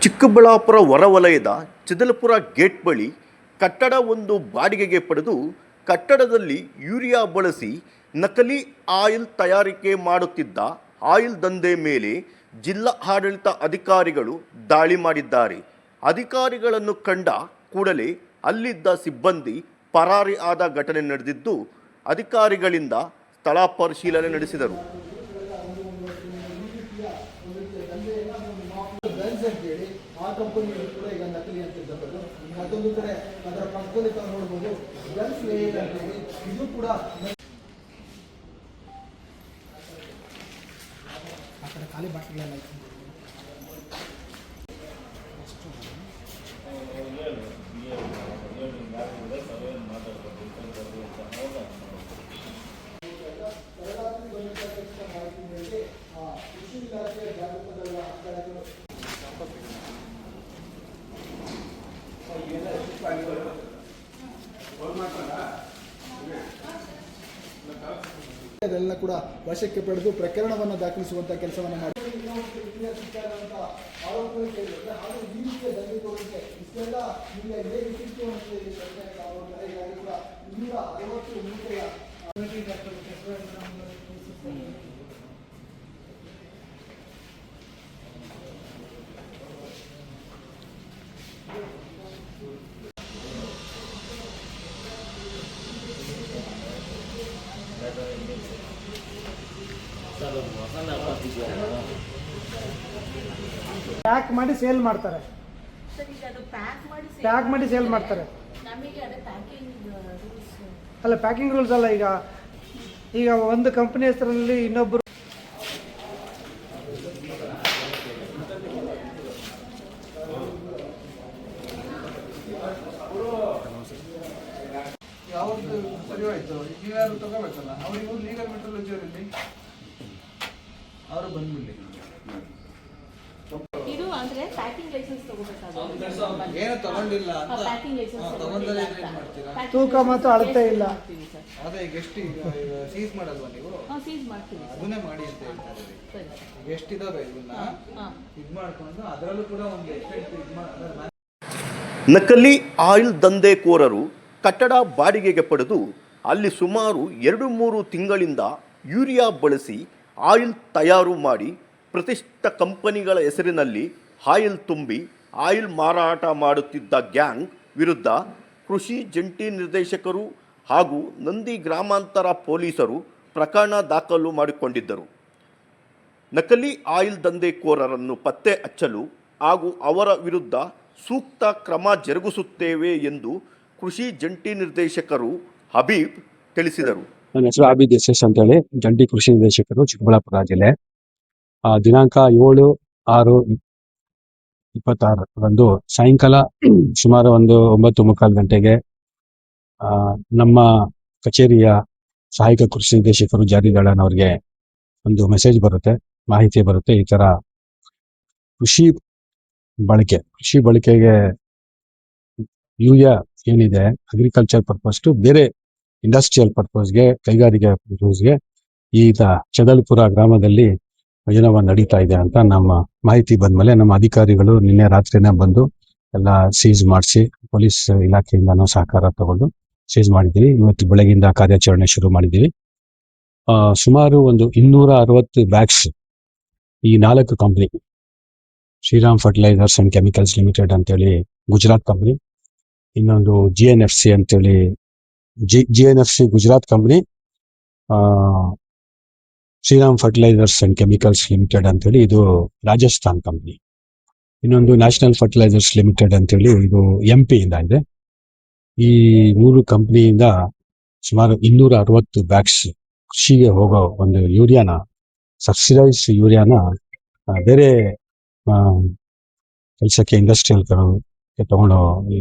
ಚಿಕ್ಕಬಳ್ಳಾಪುರ ಹೊರವಲಯದ ಚಿದಲಪುರ ಗೇಟ್ ಬಳಿ ಕಟ್ಟಡವೊಂದು ಬಾಡಿಗೆಗೆ ಪಡೆದು ಕಟ್ಟಡದಲ್ಲಿ ಯೂರಿಯಾ ಬಳಸಿ ನಕಲಿ ಆಯಿಲ್ ತಯಾರಿಕೆ ಮಾಡುತ್ತಿದ್ದ ಆಯಿಲ್ ದಂಧೆ ಮೇಲೆ ಜಿಲ್ಲಾ ಆಡಳಿತ ಅಧಿಕಾರಿಗಳು ದಾಳಿ ಮಾಡಿದ್ದಾರೆ. ಅಧಿಕಾರಿಗಳನ್ನು ಕಂಡ ಕೂಡಲೇ ಅಲ್ಲಿದ್ದ ಸಿಬ್ಬಂದಿ ಪರಾರಿ ಆದ ಘಟನೆ ನಡೆದಿದ್ದು, ಅಧಿಕಾರಿಗಳಿಂದ ಸ್ಥಳ ಪರಿಶೀಲನೆ ನಡೆಸಿದರು. ಆ ಕಂಪನಿ ಕೂಡ ಈಗ ನಕಲಿ ಅಂತಿದ್ದದ್ದು. ಮತ್ತೊಂದು ಕಡೆ ಅದರ ಪಕ್ಕದಲ್ಲಿ ತಾವು ನೋಡ್ಬೋದು ಗಲ್ಫ್ ಲೇಯರ್ ಅಂತೇಳಿ, ಇದು ಕೂಡ ಆ ಕಡೆ ಖಾಲಿ ಬಾಟಲ್ಗಳೆಲ್ಲ ಅದೆಲ್ಲ ಕೂಡ ವಶಕ್ಕೆ ಪಡೆದು ಪ್ರಕರಣವನ್ನು ದಾಖಲಿಸುವಂಥ ಕೆಲಸವನ್ನು ಮಾಡಿ ಪ್ಯಾಕ್ ಮಾಡಿ ಸೇಲ್ ಮಾಡ್ತಾರೆ. ಪ್ಯಾಕ್ ಮಾಡಿ ಸೇಲ್ ಮಾಡ್ತಾರೆ. ಅಲ್ಲ, ಪ್ಯಾಕಿಂಗ್ ರೂಲ್ಸ್ ಅಲ್ಲ. ಈಗ ಒಂದು ಕಂಪನಿ ಹೆಸರಲ್ಲಿ ಇನ್ನೊಬ್ಬರು ಯಾವುದು ಸರಿ ಹೋಯ್ತು. ಈಗ ಯಾರು ತಗೋಬೇಕಲ್ಲ, ಅವ್ರಿಗೆ ಲೀಗಲ್ ಮೆಟ್ರಾಲಜಿ ಅವರಲ್ಲಿ ಅವರು ಬಂದ್ಬಿಡ್ಲಿ. ಇದು ಅಂದ್ರೆ ಪ್ಯಾಕಿಂಗ್ ಲೈಸೆನ್ಸ್ ತಗೋಬೇಕಾಗುತ್ತೆ. ಏನು ತಗೊಂಡಿಲ್ಲ ಅಂತ ಪ್ಯಾಕಿಂಗ್ ಲೈಸೆನ್ಸ್ ತಗೊಂಡರೆ ಏನು ಮಾಡ್ತೀರಾ? ತೂಕ ಮತ್ತು ಅಳತೆ ಇಲ್ಲ. ಅದೇ ಈಗ ಎಷ್ಟು ಸೀಸ್ ಮಾಡಲ್ವಾ ನೀವು? ಸೀಸ್ ಮಾಡ್ತೀವಿ. ಅದನ್ನೇ ಮಾಡಿ ಅಂತ ಹೇಳ್ತಾರೆ. ಈಗ ಎಷ್ಟಿದಾವೆ ಇವನ್ನ ಇದು ಮಾಡ್ಕೊಂಡು ಅದರಲ್ಲೂ ಕೂಡ ಒಂದು ಎಕ್ಸ್ಟೆಂಟ್ ನಕಲಿ ಆಯಿಲ್ ದಂಧೆಕೋರರು ಕಟ್ಟಡ ಬಾಡಿಗೆಗೆ ಪಡೆದು ಅಲ್ಲಿ ಸುಮಾರು 2-3 ತಿಂಗಳಿಂದ ಯೂರಿಯಾ ಬಳಸಿ ಆಯಿಲ್ ತಯಾರು ಮಾಡಿ ಪ್ರತಿಷ್ಠಿತ ಕಂಪನಿಗಳ ಹೆಸರಿನಲ್ಲಿ ಆಯಿಲ್ ತುಂಬಿ ಆಯಿಲ್ ಮಾರಾಟ ಮಾಡುತ್ತಿದ್ದ ಗ್ಯಾಂಗ್ ವಿರುದ್ಧ ಕೃಷಿ ಜಂಟಿ ನಿರ್ದೇಶಕರು ಹಾಗೂ ನಂದಿ ಗ್ರಾಮಾಂತರ ಪೊಲೀಸರು ಪ್ರಕರಣ ದಾಖಲು ಮಾಡಿಕೊಂಡಿದ್ದರು. ನಕಲಿ ಆಯಿಲ್ ದಂಧೆಕೋರರನ್ನು ಪತ್ತೆ ಹಚ್ಚಲು ಹಾಗೂ ಅವರ ವಿರುದ್ಧ ಸೂಕ್ತ ಕ್ರಮ ಜರುಗಿಸುತ್ತೇವೆ ಎಂದು ಕೃಷಿ ಜಂಟಿ ನಿರ್ದೇಶಕರು ಹಬೀಬ್ ತಿಳಿಸಿದರು. ನನ್ನ ಹೆಸರು ಹಬೀಬ್ ಎಸ್ ಅಂತೇಳಿ, ಜಂಟಿ ಕೃಷಿ ನಿರ್ದೇಶಕರು, ಚಿಕ್ಕಬಳ್ಳಾಪುರ ಜಿಲ್ಲೆ. ದಿನಾಂಕ 7/6/26 ಸಾಯಂಕಾಲ ಸುಮಾರು ಒಂದು 9:45 ಗಂಟೆಗೆ ನಮ್ಮ ಕಚೇರಿಯ ಸಹಾಯಕ ಕೃಷಿ ನಿರ್ದೇಶಕರು ಜಾರಿದಾಳನ್ ಅವರಿಗೆ ಒಂದು ಮೆಸೇಜ್ ಬರುತ್ತೆ, ಮಾಹಿತಿ ಬರುತ್ತೆ. ಈ ತರ ಕೃಷಿ ಬಳಕೆಗೆ ಯೂರಿಯಾ ಏನಿದೆ ಅಗ್ರಿಕಲ್ಚರ್ ಪರ್ಪಸ್ ಟು ಬೇರೆ ಇಂಡಸ್ಟ್ರಿಯಲ್ ಪರ್ಪಸ್ಗೆ, ಕೈಗಾರಿಕೆ ಪರ್ಪಸ್ಗೆ ಈಗ ಚಿದಲಪುರ ಗ್ರಾಮದಲ್ಲಿ ಯೋಜನೆ ನಡೀತಾ ಇದೆ ಅಂತ ನಮ್ಮ ಮಾಹಿತಿ ಬಂದ್ಮೇಲೆ ನಮ್ಮ ಅಧಿಕಾರಿಗಳು ನಿನ್ನೆ ರಾತ್ರಿನೇ ಬಂದು ಎಲ್ಲ ಸೀಸ್ ಮಾಡಿಸಿ, ಪೊಲೀಸ್ ಇಲಾಖೆಯಿಂದನೂ ಸಹಕಾರ ತಗೊಂಡು ಸೀಸ್ ಮಾಡಿದ್ದೀವಿ. ಇವತ್ತು ಬೆಳಗಿಂದ ಕಾರ್ಯಾಚರಣೆ ಶುರು ಮಾಡಿದ್ದೀವಿ. ಸುಮಾರು ಒಂದು 260 ಬ್ಯಾಗ್ಸ್ ಈ 4 company, Shriram fertilizers and chemicals limited ಅಂತೇಳಿ ಗುಜರಾತ್ ಕಂಪ್ನಿ, ಇನ್ನೊಂದು GNFC ಅಂತೇಳಿ GNFC Gujarat company, Shriram fertilizers and chemicals limited ಅಂತೇಳಿ ಇದು ರಾಜಸ್ಥಾನ್ ಕಂಪ್ನಿ, ಇನ್ನೊಂದು ನ್ಯಾಷನಲ್ ಫರ್ಟಿಲೈಸರ್ಸ್ ಲಿಮಿಟೆಡ್ ಅಂತೇಳಿ ಇದು MP ಇಂದ ಇದೆ. ಈ 3 ಕಂಪ್ನಿಯಿಂದ ಸುಮಾರು 260 ಬ್ಯಾಗ್ಸ್ ಕೃಷಿಗೆ ಹೋಗೋ ಒಂದು ಯೂರಿಯಾನ, ಸಬ್ಸಿಡೈಸ್ ಯೂರಿಯಾನ ಬೇರೆ ಕೆಲಸಕ್ಕೆ ಇಂಡಸ್ಟ್ರಿಯಲ್ ತಗೊಂಡು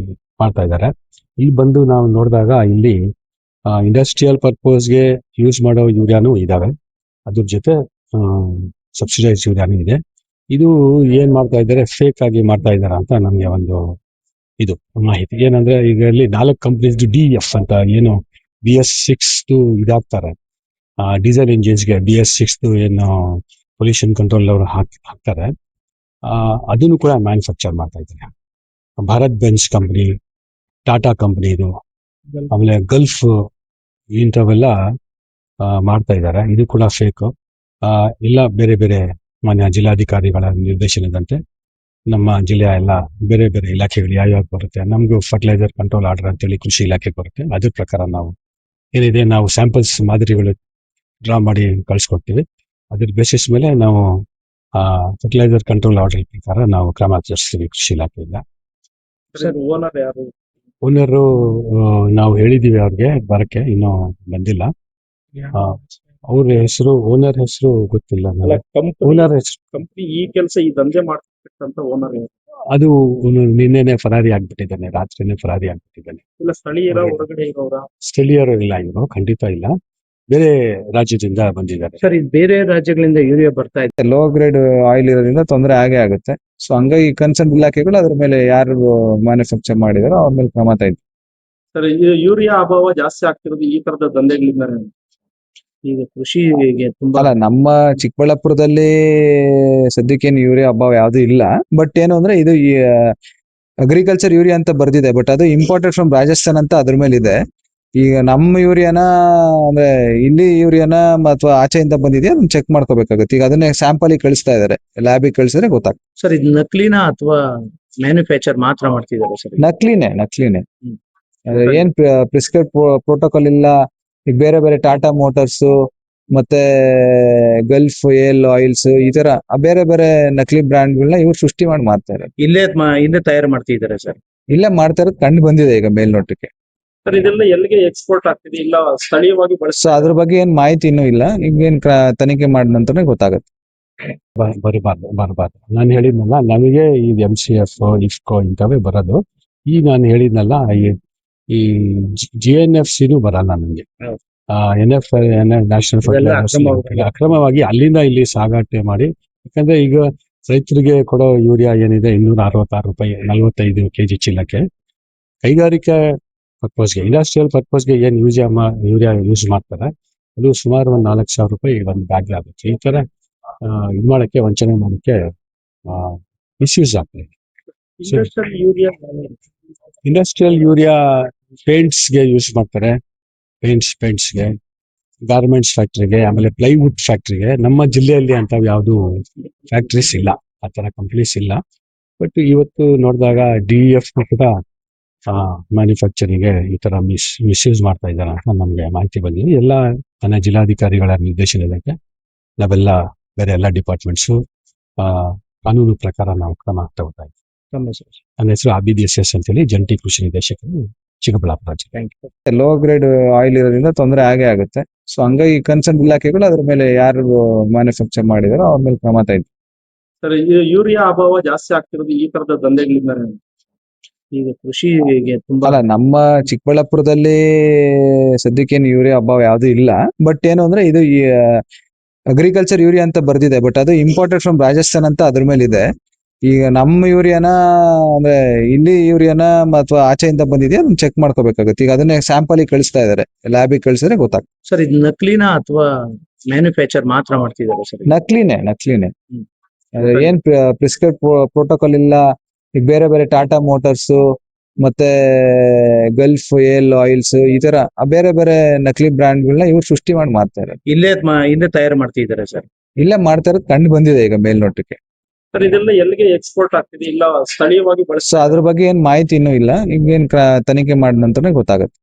ಮಾಡ್ತಾ ಇದ್ದಾರೆ. ಇಲ್ಲಿ ಬಂದು ನಾವು ನೋಡಿದಾಗ ಇಲ್ಲಿ ಇಂಡಸ್ಟ್ರಿಯಲ್ ಪರ್ಪಸ್ಗೆ ಯೂಸ್ ಮಾಡೋ ಯೂರಿಯಾನು ಇದಾವೆ, ಅದ್ರ ಜೊತೆ ಸಬ್ಸಿಡೈಸ್ ಯೂರಿಯಾನು ಇದೆ. ಇದು ಏನ್ ಮಾಡ್ತಾ ಇದ್ದಾರೆ, ಫೇಕ್ ಆಗಿ ಮಾಡ್ತಾ ಇದ್ದಾರೆ ಅಂತ ನಮ್ಗೆ ಒಂದು ಇದು ಮಾಹಿತಿ. ಏನಂದ್ರೆ ಈಗ ಇಲ್ಲಿ 4 ಕಂಪ್ನೀಸ್ DEF ಅಂತ ಏನು BS6 ಇದಾಗ್ತಾರೆ, ಡೀಸೆಲ್ ಇಂಜಿನ್ಸ್ಗೆ BS6 ಏನು ಪೊಲ್ಯೂಷನ್ ಕಂಟ್ರೋಲ್ ಅವರು ಹಾಕ್ತಾರೆ. ಅದನ್ನು ಕೂಡ ಮ್ಯಾನುಫ್ಯಾಕ್ಚರ್ ಮಾಡ್ತಾ ಇದ್ದಾರೆ. Bharat Benz company, Tata company ಇದು, ಆಮೇಲೆ ಗಲ್ಫ್ ಇಂಥವೆಲ್ಲ ಮಾಡ್ತಾ ಇದ್ದಾರೆ. ಇದು ಕೂಡ ಫೇಕ್. ಎಲ್ಲ ಬೇರೆ ಬೇರೆ ಮಾನ್ಯ ಜಿಲ್ಲಾಧಿಕಾರಿಗಳ ನಿರ್ದೇಶನದಂತೆ ನಮ್ಮ ಜಿಲ್ಲೆಯ ಎಲ್ಲ ಬೇರೆ ಬೇರೆ ಇಲಾಖೆಗಳು ಯಾವ್ಯಾವ ಬರುತ್ತೆ, ನಮಗೂ ಫರ್ಟಿಲೈಸರ್ ಕಂಟ್ರೋಲ್ ಆರ್ಡರ್ ಅಂತೇಳಿ ಕೃಷಿ ಇಲಾಖೆ ಬರುತ್ತೆ. ಅದ್ರ ಪ್ರಕಾರ ನಾವು ಏನಿದೆ ನಾವು ಸ್ಯಾಂಪಲ್ಸ್ ಮಾದರಿಗಳು ಡ್ರಾ ಮಾಡಿ ಕಳಿಸ್ಕೊಡ್ತೀವಿ. ಅದ್ರ ಬೇಸಿಸ್ ಮೇಲೆ ನಾವು ಫರ್ಟಿಲೈಸರ್ ಕಂಟ್ರೋಲ್ ಆರ್ಡರ್ ಪ್ರಕಾರ ನಾವು ಕ್ರಮ ಜರುಗಿಸ್ತೀವಿ ಕೃಷಿ ಇಲಾಖೆಯಿಂದ. ಸರ್ ಓನರ್ ಯಾರು? ಓನರು ನಾವು ಹೇಳಿದೀವಿ ಅವ್ರಿಗೆ ಬರಕ್ಕೆ, ಇನ್ನೂ ಬಂದಿಲ್ಲ. ಅವ್ರ ಹೆಸರು, ಓನರ್ ಹೆಸರು ಗೊತ್ತಿಲ್ಲ ಅಲ್ಲ, ನನಗೆ. ಓನರ್ ಹೆಸರು ಕಂಪ್ನಿ ಈ ಕೆಲಸ ಈ ದಂಧೆ ಮಾಡ್ತಿರ್ತಕ್ಕಂಥ ಓನರ್ ಯಾರು? ಅದು ನಿನ್ನೆನೆ ಫರಾರಿ ಆಗ್ಬಿಟ್ಟಿದ್ದಾನೆ, ರಾತ್ರಿನೇ ಫರಾರಿ ಆಗ್ಬಿಟ್ಟಿದ್ದಾನೆ. ಇಲ್ಲ ಸ್ಥಳೀಯರ ಹೊರಗಡೆ ಇರೋರ? ಸ್ಥಳೀಯರು ಇಲ್ಲ, ಇವರು ಖಂಡಿತ ಇಲ್ಲ, ಬೇರೆ ರಾಜ್ಯದಿಂದ ಬಂದಿದ್ದಾರೆ. ಸರ್ ಇದು ಬೇರೆ ರಾಜ್ಯಗಳಿಂದ ಯೂರಿಯಾ ಬರ್ತಾ ಇದೆ. ಲೋ ಗ್ರೇಡ್ ಆಯಿಲ್ ಇರೋದ್ರಿಂದ ತೊಂದರೆ ಆಗೇ ಆಗುತ್ತೆ. ಸೊ ಹಂಗಾಗಿ ಕನ್ಸರ್ನ್ ಇಲಾಖೆಗಳು ಅದ್ರ ಮೇಲೆ ಯಾರು ಮ್ಯಾನುಫ್ಯಾಕ್ಚರ್ ಮಾಡಿದಾರೋ ಅವ್ರ ಮೇಲೆ ಕ್ರಮ ತೆಗೆದು. ಸರ್ ಯೂರಿಯಾ ಅಭಾವ ಜಾಸ್ತಿ ಆಗ್ತಿರೋದು ಈ ತರದ ದಂಧೆಗಳಿಂದ. ಈಗ ಕೃಷಿಗೆ ತುಂಬಾ ಅಲ್ಲ, ನಮ್ಮ ಚಿಕ್ಕಬಳ್ಳಾಪುರದಲ್ಲಿ ಸದ್ಯಕ್ಕೇನು ಯೂರಿಯಾ ಅಭಾವ ಯಾವ್ದು ಇಲ್ಲ. ಬಟ್ ಏನು ಅಂದ್ರೆ ಇದು ಅಗ್ರಿಕಲ್ಚರ್ ಯೂರಿಯಾ ಅಂತ ಬರ್ದಿದೆ, ಬಟ್ ಅದು ಇಂಪೋರ್ಟೆಡ್ ಫ್ರಮ್ ರಾಜಸ್ಥಾನ್ ಅಂತ ಅದ್ರ ಮೇಲೆ ಇದೆ. ಈಗ ನಮ್ಮ ಯೂರಿಯಾನ ಅಂದ್ರೆ ಇಲ್ಲಿ ಯೂರಿಯಾನ ಅಥವಾ ಆಚೆಯಿಂದ ಬಂದಿದೆಯಾ ಅದನ್ನ ಚೆಕ್ ಮಾಡ್ಕೋಬೇಕಾಗುತ್ತೆ. ಈಗ ಅದನ್ನೇ ಸ್ಯಾಂಪಲ್ ಕಳಿಸ್ತಾ ಇದಾರೆ, ಲ್ಯಾಬಿಗೆ ಕಳಿಸಿದ್ರೆ ಗೊತ್ತಾಗ್ತದೆ. ಸರ್ ಇದು ನಕಲಿನ ಅಥವಾ ಮ್ಯಾನುಫ್ಯಾಕ್ಚರ್ ಮಾತ್ರ ಮಾಡ್ತಿದ್ದಾರೆ ಸರ್? ನಕಲಿನೇ. ಹ್ಮ್. ಏನ್ ಪ್ರಿಸ್ಕ್ರೈಬ್ ಪ್ರೋಟೋಕಾಲ್ ಇಲ್ಲ. ಈಗ ಬೇರೆ ಬೇರೆ ಟಾಟಾ ಮೋಟಾರ್ಸ್ ಮತ್ತೆ ಗಲ್ಫ್ ಏಲ್ ಆಯಿಲ್ಸ್ ಈ ತರ ಬೇರೆ ಬೇರೆ ನಕಲಿ ಬ್ರ್ಯಾಂಡ್ಗಳನ್ನ ಇವ್ರು ಸೃಷ್ಟಿ ಮಾಡಿ ಮಾಡ್ತಾರೆ. ಇಲ್ಲೇ ತಯಾರು ಮಾಡ್ತಿದ್ದಾರೆ ಸರ್? ಇಲ್ಲೇ ಮಾಡ್ತಾ ಇರೋದು ಕಂಡು ಬಂದಿದೆ ಈಗ ಮೇಲ್ನೋಟಕ್ಕೆ. ಸರ್ ಇದೆಲ್ಲ ಎಲ್ಲಿಗೆ ಎಕ್ಸ್ಪೋರ್ಟ್ ಆಗ್ತಿದೆ, ಇಲ್ಲ ಸ್ಥಳೀಯವಾಗಿ ಸೊ ಬಳಸ್ತಾ ಅದ್ರ ಬಗ್ಗೆ ಏನ್ ಮಾಹಿತಿ ಇನ್ನೂ ಇಲ್ಲ. ಈಗ ಏನ್ ತನಿಖೆ ಮಾಡಿದ ನಂತರನೇ ಗೊತ್ತಾಗುತ್ತೆ. ಬರಬಾರ್ದು. ನಾನು ಹೇಳಿದ್ನಲ್ಲ, ನಮಗೆ ಈ MCF, ಇಫ್ಕೋ ಇಂಥವೇ ಬರೋದು. ಈ ನಾನು ಹೇಳಿದ್ನಲ್ಲ, ಈ GNFC ಬರಲ್ಲ ನಮಗೆ. ಹೌದು. NF ನ್ಯಾಷನಲ್ ಇವೆಲ್ಲ ಫರ್ಟಿಲೈಸರ್ಸ್ ಅಕ್ರಮವಾಗಿ ಅಲ್ಲಿಂದ ಇಲ್ಲಿ ಸಾಗಾಟ ಮಾಡಿ. ಯಾಕಂದ್ರೆ ಈಗ ರೈತರಿಗೆ ಕೊಡೋ ಯೂರಿಯಾ ಏನಿದೆ 266 ರೂಪಾಯಿ 45 kg ಚೀಲಕ್ಕೆ. ಕೈಗಾರಿಕಾ ಪರ್ಪಸ್ಗೆ, ಇಂಡಸ್ಟ್ರಿಯಲ್ ಪರ್ಪಸ್ಗೆ ಏನ್ ಯೂರಿಯಾ ಯೂಸ್ ಮಾಡ್ತಾರೆ ಅದು ಸುಮಾರು ಒಂದು 4,000 ರೂಪಾಯಿ ಒಂದು ಬ್ಯಾಗ್ ಆಗುತ್ತೆ. ಈ ತರ ಇದು ಮಾಡಕ್ಕೆ, ವಂಚನೆ ಮಾಡಕ್ಕೆ ಮಿಸ್ಯೂಸ್ ಆಗ್ತದೆ. ಇಂಡಸ್ಟ್ರಿಯಲ್ ಯೂರಿಯಾ ಇಂಡಸ್ಟ್ರಿಯಲ್ ಯೂರಿಯಾ ಪೇಂಟ್ಸ್ಗೆ ಯೂಸ್ ಮಾಡ್ತಾರೆ, ಪೇಂಟ್ಸ್ಗೆ, ಗಾರ್ಮೆಂಟ್ಸ್ ಫ್ಯಾಕ್ಟ್ರಿಗೆ, ಆಮೇಲೆ ಪ್ಲೈವುಡ್ ಫ್ಯಾಕ್ಟ್ರಿಗೆ. ನಮ್ಮ ಜಿಲ್ಲೆಯಲ್ಲಿ ಅಂತ ಯಾವುದು ಫ್ಯಾಕ್ಟ್ರೀಸ್ ಇಲ್ಲ, ಆ ತರ ಕಂಪ್ನೀಸ್ ಇಲ್ಲ. ಬಟ್ ಇವತ್ತು ನೋಡಿದಾಗ DEF ಕೂಡ ಮ್ಯಾನುಫ್ಯಾಕ್ಚರಿಂಗ್ಗೆ ಈ ತರ ಮಿಸ್ಯೂಸ್ ಮಾಡ್ತಾ ಇದ್ದಾರೆ ಅಂತ ನಮಗೆ ಮಾಹಿತಿ ಬಂದಿದೆ. ಎಲ್ಲ ನನ್ನ ಜಿಲ್ಲಾಧಿಕಾರಿಗಳ ನಿರ್ದೇಶನದಂತೆ ನಾವೆಲ್ಲ ಬೇರೆ ಎಲ್ಲ ಡಿಪಾರ್ಟ್ಮೆಂಟ್ಸು ಕಾನೂನು ಪ್ರಕಾರ ನಾವು ಕ್ರಮ ತಗೋತಾ ಇದ್ದೀವಿ. ನನ್ನ ಹೆಸರು ಆಬಿದ್ SS ಅಂತೇಳಿ, ಜಂಟಿ ಕೃಷಿ ನಿರ್ದೇಶಕರು, ಚಿಕ್ಕಬಳ್ಳಾಪುರ ಜಿಲ್ಲೆ. ಲೋ ಗ್ರೇಡ್ ಆಯಿಲ್ ಇರೋದ್ರಿಂದ ತೊಂದರೆ ಆಗೇ ಆಗುತ್ತೆ. ಸೊ ಹಂಗಾಗಿ ಕನ್ಸರ್ನ್ ಇಲಾಖೆಗಳು ಅದ್ರ ಮೇಲೆ ಯಾರು ಮ್ಯಾನುಫ್ಯಾಕ್ಚರ್ ಮಾಡಿದಾರೋ ಅವ್ರ ಮೇಲೆ ಕ್ರಮ ತೆಗೆದು. ಸರ್ ಯೂರಿಯಾ ಅಭಾವ ಜಾಸ್ತಿ ಆಗ್ತಿರೋದು ಈ ತರದ ದಂಧೆಗಳಿಂದ. ಈಗ ಕೃಷಿಗೆ ತುಂಬಾ ಅಲ್ಲ, ನಮ್ಮ ಚಿಕ್ಕಬಳ್ಳಾಪುರದಲ್ಲಿ ಸದ್ಯಕ್ಕೇನು ಯೂರಿಯಾ ಅಭಾವ ಯಾವ್ದು ಇಲ್ಲ. ಬಟ್ ಏನು ಅಂದ್ರೆ ಇದು ಅಗ್ರಿಕಲ್ಚರ್ ಯೂರಿಯಾ ಅಂತ ಬರ್ದಿದೆ, ಬಟ್ ಅದು ಇಂಪೋರ್ಟೆಡ್ ಫ್ರಮ್ ರಾಜಸ್ಥಾನ್ ಅಂತ ಅದ್ರ ಮೇಲೆ ಇದೆ. ಈಗ ನಮ್ಮ ಯೂರಿಯಾನ ಅಂದ್ರೆ ಇಲ್ಲಿ ಯೂರಿಯಾನ ಅಥವಾ ಆಚೆಯಿಂದ ಬಂದಿದೆಯಾ ಅದನ್ನ ಚೆಕ್ ಮಾಡ್ಕೋಬೇಕಾಗುತ್ತೆ. ಈಗ ಅದನ್ನೇ ಸ್ಯಾಂಪಲ್ ಕಳಿಸ್ತಾ ಇದಾರೆ, ಲ್ಯಾಬಿಗೆ ಕಳಿಸಿದ್ರೆ ಗೊತ್ತಾಗ್ತದೆ. ಸರ್ ಇದು ನಕಲಿನ ಅಥವಾ ಮ್ಯಾನುಫ್ಯಾಕ್ಚರ್ ಮಾತ್ರ ಮಾಡ್ತಿದ್ದಾರೆ ಸರ್? ನಕಲಿನೇ. ಹ್ಮ್. ಏನ್ ಪ್ರಿಸ್ಕ್ರೈಬ್ ಪ್ರೋಟೋಕಾಲ್ ಇಲ್ಲ. ಈಗ ಬೇರೆ ಬೇರೆ ಟಾಟಾ ಮೋಟಾರ್ಸ್ ಮತ್ತೆ ಗಲ್ಫ್ ಏಲ್ ಆಯಿಲ್ಸ್ ಈ ತರ ಬೇರೆ ಬೇರೆ ನಕಲಿ ಬ್ರ್ಯಾಂಡ್ಗಳನ್ನ ಇವ್ರು ಸೃಷ್ಟಿ ಮಾಡಿ ಮಾಡ್ತಾರೆ. ಇಲ್ಲೇ ತಯಾರು ಮಾಡ್ತಿದ್ದಾರೆ ಸರ್? ಇಲ್ಲೇ ಮಾಡ್ತಾ ಇರೋದು ಕಂಡು ಬಂದಿದೆ ಈಗ ಮೇಲ್ನೋಟಕ್ಕೆ. ಸರ್ ಇದೆಲ್ಲ ಎಲ್ಲಿಗೆ ಎಕ್ಸ್ಪೋರ್ಟ್ ಆಗ್ತಿದೆ, ಇಲ್ಲ ಸ್ಥಳೀಯವಾಗಿ ಸೊ ಅದ್ರ ಬಗ್ಗೆ ಏನ್ ಮಾಹಿತಿ ಇನ್ನೂ ಇಲ್ಲ. ಈಗ ಏನ್ ತನಿಖೆ ಮಾಡಿದ ನಂತರನೇ ಗೊತ್ತಾಗುತ್ತೆ.